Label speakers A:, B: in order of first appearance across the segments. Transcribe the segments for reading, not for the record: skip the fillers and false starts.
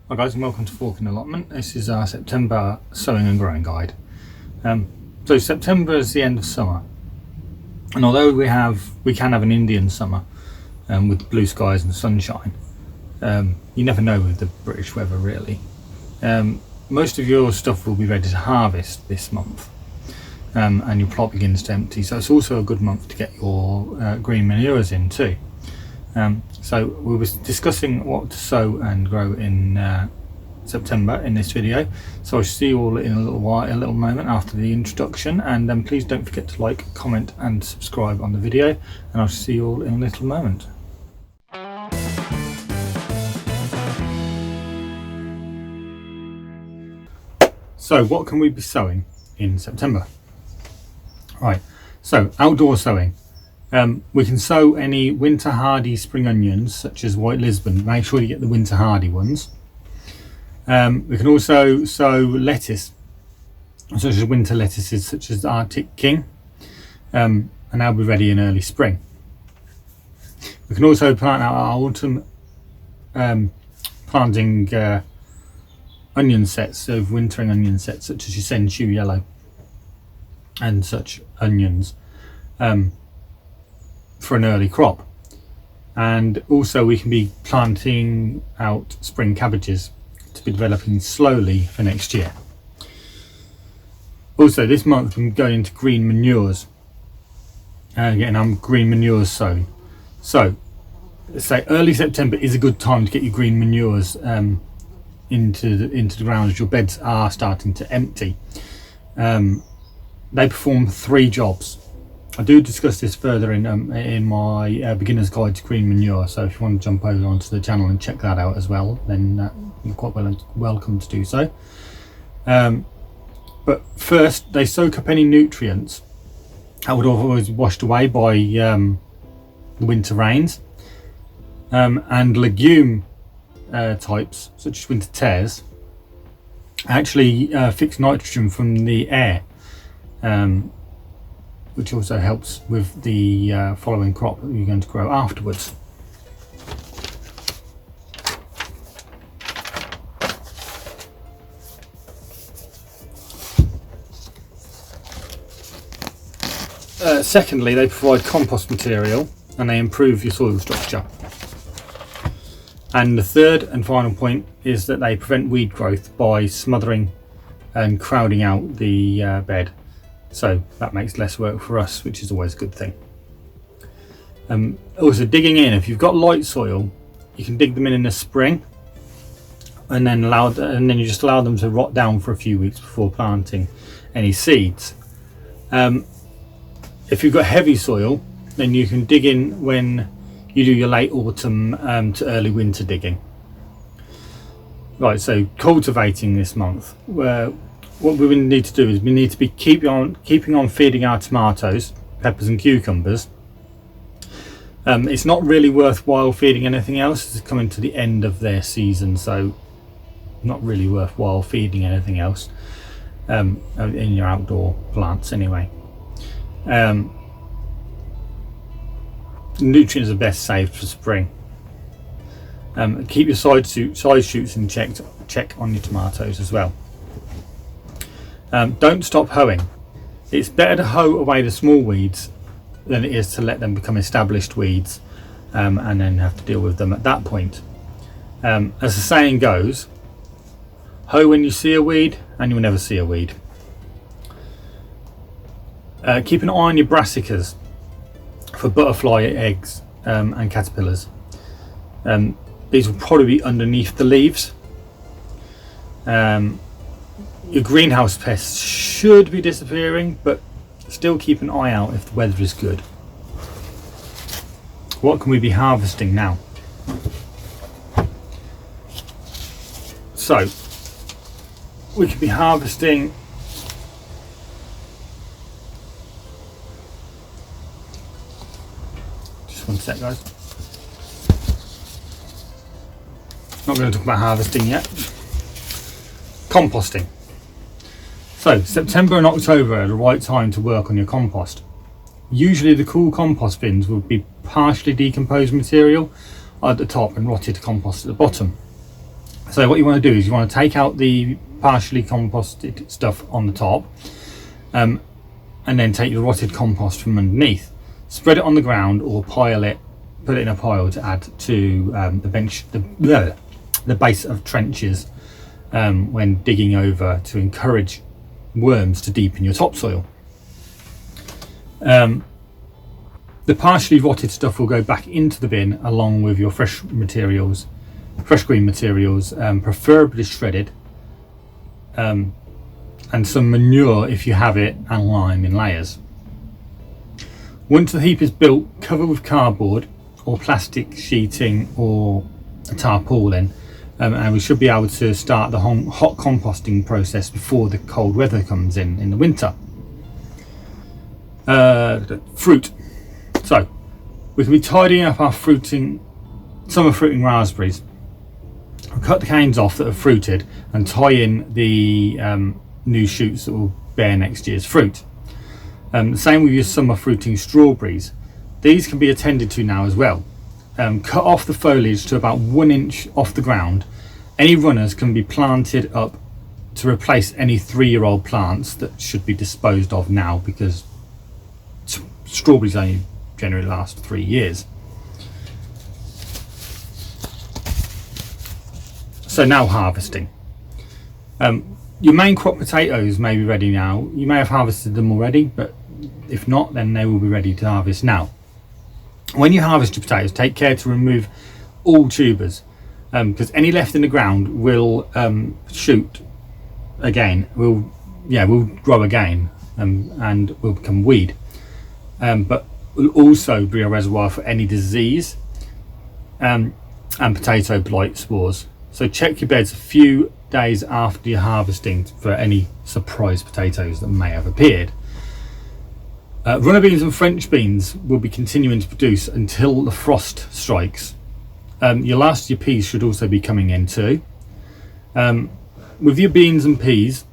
A: Hi guys, and welcome to Forkin Allotment. This is our September sowing and growing guide. So September is the end of summer, and although we can have an Indian summer with blue skies and sunshine, you never know with the British weather really. Most of your stuff will be ready to harvest this month, and your plot begins to empty, so it's also a good month to get your green manures in too. So we were discussing what to sow and grow in September in this video, so I'll see you all in a little moment after the introduction, and then please don't forget to like, comment and subscribe on the video, and I'll see you all in a little moment. So what can we be sowing in September? Right, so outdoor sowing. We can sow any winter hardy spring onions such as white Lisbon. Make sure you get the winter hardy ones. We can also sow lettuce, such as winter lettuces such as Arctic King, and they'll be ready in early spring. We can also plant our autumn planting onion sets of wintering onion sets such as your Senchu yellow and such onions. For an early crop. And also we can be planting out spring cabbages to be developing slowly for next year. Also this month I'm going into green manures, getting our green manures sown. So let's say early September is a good time to get your green manures into the ground as your beds are starting to empty. They perform 3 jobs. I do discuss this further in my beginner's guide to green manure, so if you want to jump over onto the channel and check that out as well, then you're quite welcome to do so. But first, they soak up any nutrients that would otherwise be washed away by the winter rains, and legume types such as winter tares actually fix nitrogen from the air, which also helps with the following crop that you're going to grow afterwards. Secondly, they provide compost material and they improve your soil structure. And the third and final point is that they prevent weed growth by smothering and crowding out the bed. So that makes less work for us, which is always a good thing. Also digging in, if you've got light soil, you can dig them in the spring and then you just allow them to rot down for a few weeks before planting any seeds. If you've got heavy soil, then you can dig in when you do your late autumn to early winter digging. Right, so cultivating this month, what we need to do is we need to be keeping on feeding our tomatoes, peppers and cucumbers. It's not really worthwhile feeding anything else. It's coming to the end of their season, so not really worthwhile feeding anything else in your outdoor plants anyway. Nutrients are best saved for spring. Keep your side shoots in check on your tomatoes as well. Don't stop hoeing. It's better to hoe away the small weeds than it is to let them become established weeds and then have to deal with them at that point. As the saying goes, hoe when you see a weed and you'll never see a weed. Keep an eye on your brassicas for butterfly eggs and caterpillars. These will probably be underneath the leaves. Your greenhouse pests should be disappearing, but still keep an eye out if the weather is good. What can we be harvesting now? So we could be harvesting just one sec guys, not going to talk about harvesting yet. Composting. So September and October are the right time to work on your compost. Usually the cool compost bins will be partially decomposed material at the top and rotted compost at the bottom. So what you want to do is you want to take out the partially composted stuff on the top, and then take the rotted compost from underneath, spread it on the ground or pile it, put it in a pile to add to the base of trenches when digging over, to encourage worms to deepen your topsoil. The partially rotted stuff will go back into the bin along with your fresh green materials, preferably shredded, and some manure if you have it, and lime in layers. Once the heap is built, cover with cardboard or plastic sheeting or a tarpaulin, and we should be able to start the hot composting process before the cold weather comes in the winter. Fruit. So we can be tidying up our summer fruiting raspberries. We'll cut the canes off that are fruited and tie in the new shoots that will bear next year's fruit. The same with your summer fruiting strawberries. These can be attended to now as well. Cut off the foliage to about 1 inch off the ground. Any runners can be planted up to replace any 3-year-old plants that should be disposed of now, because strawberries only generally last 3 years. So now harvesting. Your main crop potatoes may be ready now. You may have harvested them already, but if not, then they will be ready to harvest now. When you harvest your potatoes, take care to remove all tubers, because any left in the ground will shoot again, will grow again, and will become weed, but will also be a reservoir for any disease and potato blight spores. So check your beds a few days after your harvesting for any surprise potatoes that may have appeared. Runner beans and French beans will be continuing to produce until the frost strikes. Your last year peas should also be coming in too. With your beans and peas,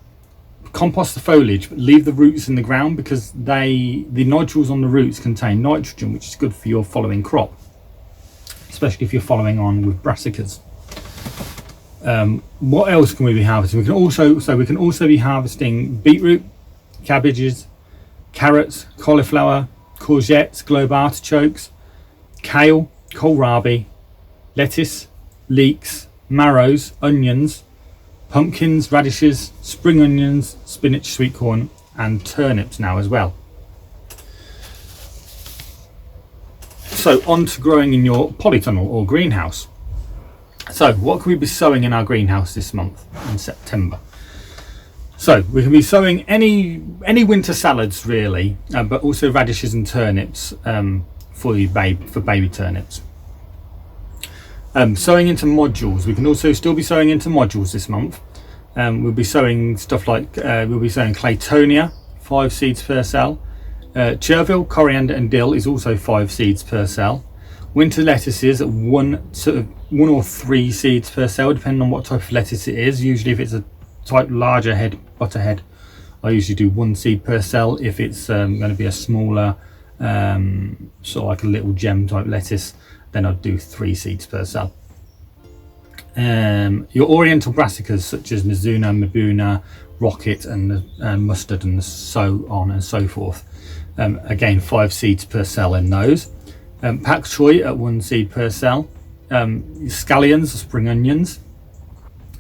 A: compost the foliage, but leave the roots in the ground, because the nodules on the roots contain nitrogen, which is good for your following crop, especially if you're following on with brassicas. What else can we be harvesting? We can also be harvesting beetroot, cabbages, carrots, cauliflower, courgettes, globe artichokes, kale, kohlrabi, lettuce, leeks, marrows, onions, pumpkins, radishes, spring onions, spinach, sweet corn, and turnips now as well. So on to growing in your polytunnel or greenhouse. So what can we be sowing in our greenhouse this month in September? So we can be sowing any winter salads really, but also radishes and turnips for baby turnips. Sowing into modules. We can also still be sowing into modules this month. We'll be sowing stuff like we'll be sowing Claytonia, 5 seeds per cell. Chervil, coriander, and dill is also 5 seeds per cell. Winter lettuces at 1 or 3 seeds per cell, depending on what type of lettuce it is. Usually, if it's a type larger head, butterhead, I usually do 1 seed per cell. If it's going to be a smaller, sort of like a little gem type lettuce, then I'd do 3 seeds per cell. Your oriental brassicas such as Mizuna, Mabuna, Rocket, and mustard, and so on and so forth. Again, 5 seeds per cell in those. Pak choy at 1 seed per cell. Scallions, spring onions,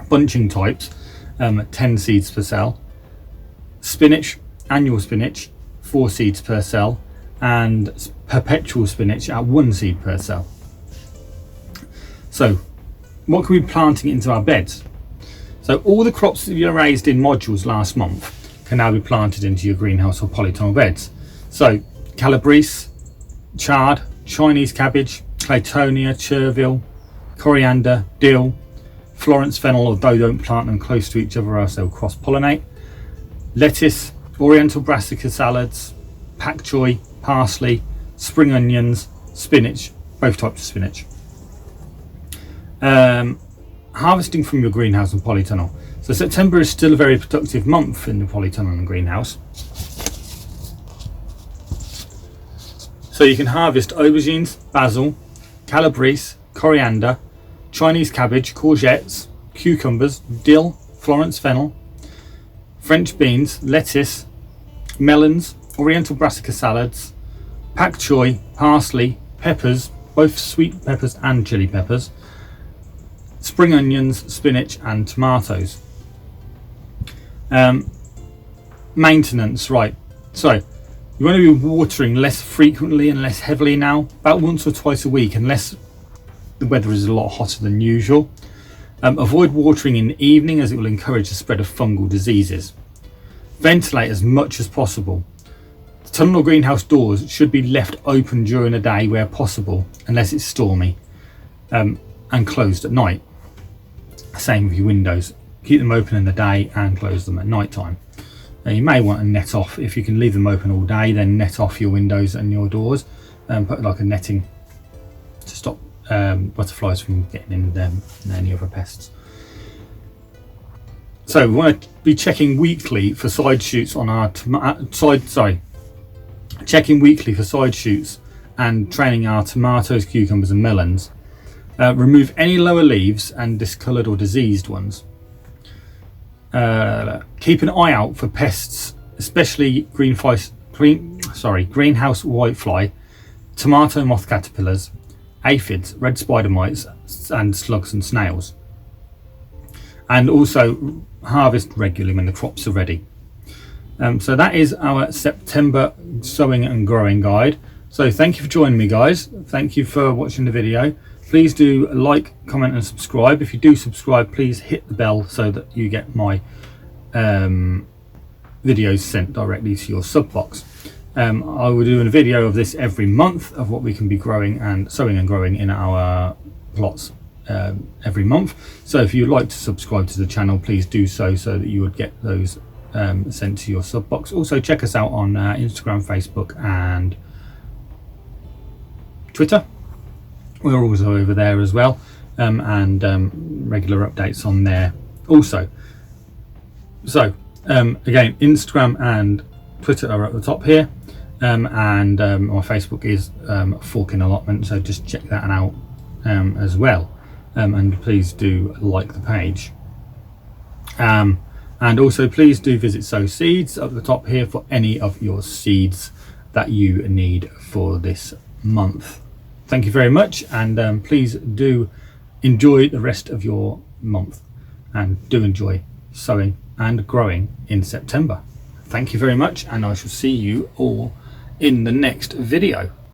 A: bunching types, 10 seeds per cell. Spinach, annual spinach, 4 seeds per cell, and perpetual spinach at 1 seed per cell. So what can we be planting into our beds? So all the crops that you raised in modules last month can now be planted into your greenhouse or polytunnel beds. So calabrese, chard, Chinese cabbage, Claytonia, chervil, coriander, dill, Florence fennel, although don't plant them close to each other else they'll cross-pollinate, lettuce, oriental brassica salads, pak choy, parsley, spring onions, spinach, both types of spinach. Harvesting from your greenhouse and polytunnel. So September is still a very productive month in the polytunnel and greenhouse. So you can harvest aubergines, basil, calabrese, coriander, Chinese cabbage, courgettes, cucumbers, dill, Florence fennel, French beans, lettuce, melons, oriental brassica salads, pak choi, parsley, peppers, both sweet peppers and chili peppers, spring onions, spinach and tomatoes. Maintenance, right, so you want to be watering less frequently and less heavily now, about once or twice a week, unless the weather is a lot hotter than usual. Avoid watering in the evening, as it will encourage the spread of fungal diseases. Ventilate as much as possible. The tunnel or greenhouse doors should be left open during the day where possible, unless it's stormy, and closed at night. Same with your windows. Keep them open in the day and close them at night time. Now, you may want to net off, if you can leave them open all day, then net off your windows and your doors and put like a netting to stop butterflies from getting in them and any other pests. So we want to be checking weekly for side shoots on our checking weekly for side shoots and training our tomatoes, cucumbers and melons. Remove any lower leaves and discoloured or diseased ones. Keep an eye out for pests, especially greenhouse whitefly, tomato moth caterpillars, aphids, red spider mites and slugs and snails. And also harvest regularly when the crops are ready. So that is our September sowing and growing guide. So thank you for joining me, guys. Thank you for watching the video. Please do like, comment and subscribe. If you do subscribe, please hit the bell so that you get my videos sent directly to your sub box. I will do a video of this every month of what we can be growing and sowing and growing in our plots every month. So if you'd like to subscribe to the channel, please do so that you would get those sent to your sub box. Also check us out on Instagram, Facebook and Twitter. We're also over there as well, and regular updates on there also. So again, Instagram and Twitter are at the top here, and my Facebook is Forkin Allotment, so just check that out as well, and please do like the page, and also please do visit Sow Seeds at the top here for any of your seeds that you need for this month. Thank you very much, and please do enjoy the rest of your month, and do enjoy sowing and growing in September. Thank you very much, and I shall see you all in the next video.